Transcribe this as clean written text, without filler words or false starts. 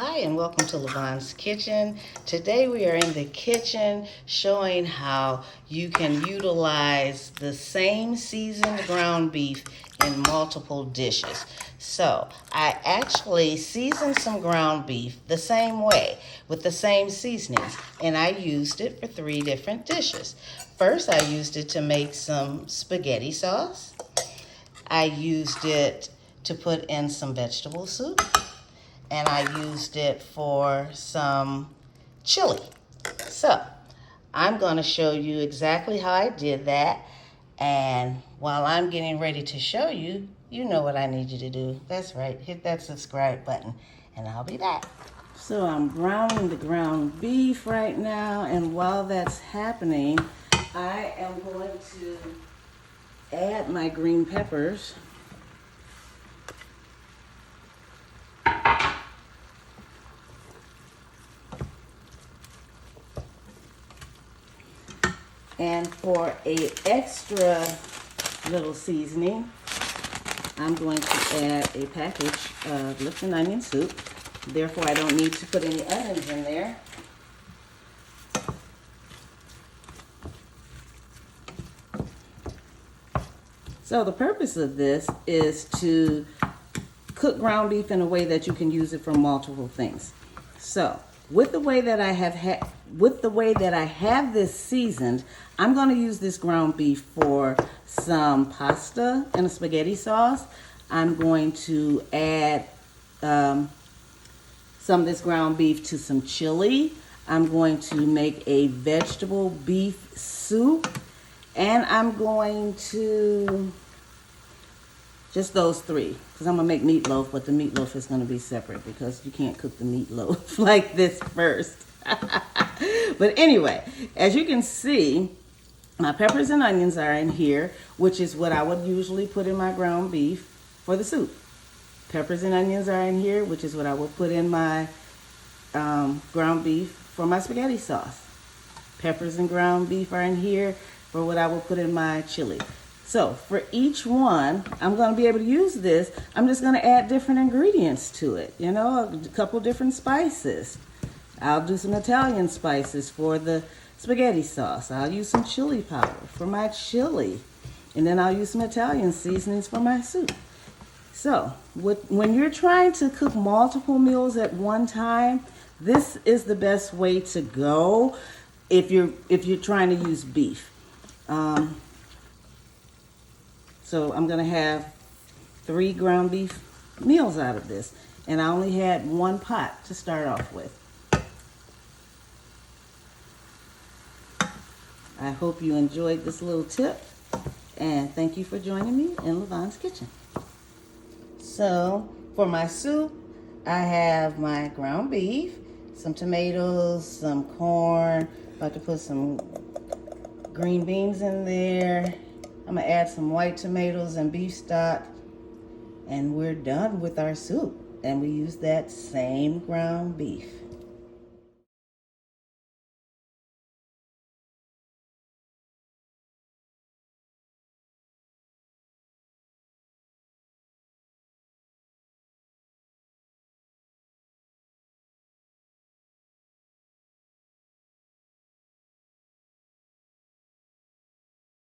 Hi and welcome to Lavonne's Kitchen. Today we are in the kitchen showing how you can utilize the same seasoned ground beef in multiple dishes. So I actually seasoned some ground beef the same way with the same seasonings, and I used it for 3 different dishes. First, I used it to make some spaghetti sauce. I used it to put in some vegetable soup, and I used it for some chili. So I'm going to show you exactly how I did that. And while I'm getting ready to show you, you know what I need you to do. That's right, hit that subscribe button and I'll be back. So I'm browning the ground beef right now, and while that's happening, I am going to add my green peppers. And for a extra little seasoning, I'm going to add a package of Lipton onion soup. Therefore, I don't need to put any onions in there. So the purpose of this is to cook ground beef in a way that you can use it for multiple things. So with the way that I have this seasoned, I'm going to use this ground beef for some pasta and a spaghetti sauce. I'm going to add some of this ground beef to some chili. I'm going to make a vegetable beef soup, and I'm going to just those 3, because I'm going to make meatloaf, but the meatloaf is going to be separate because you can't cook the meatloaf like this first. But anyway, as you can see, my peppers and onions are in here, which is what I would usually put in my ground beef for the soup. Peppers and onions are in here, which is what I would put in my ground beef for my spaghetti sauce. Peppers and ground beef are in here for what I will put in my chili. So for each one, I'm going to be able to use this. I'm just going to add different ingredients to it. You know, a couple different spices. I'll do some Italian spices for the spaghetti sauce. I'll use some chili powder for my chili. And then I'll use some Italian seasonings for my soup. So when you're trying to cook multiple meals at one time, this is the best way to go if you're trying to use beef. So I'm going to have 3 ground beef meals out of this. And I only had 1 pot to start off with. I hope you enjoyed this little tip. And thank you for joining me in Lavonne's Kitchen. So for my soup, I have my ground beef, some tomatoes, some corn. About to put some green beans in there. I'm going to add some white tomatoes and beef stock, and we're done with our soup. And we use that same ground beef.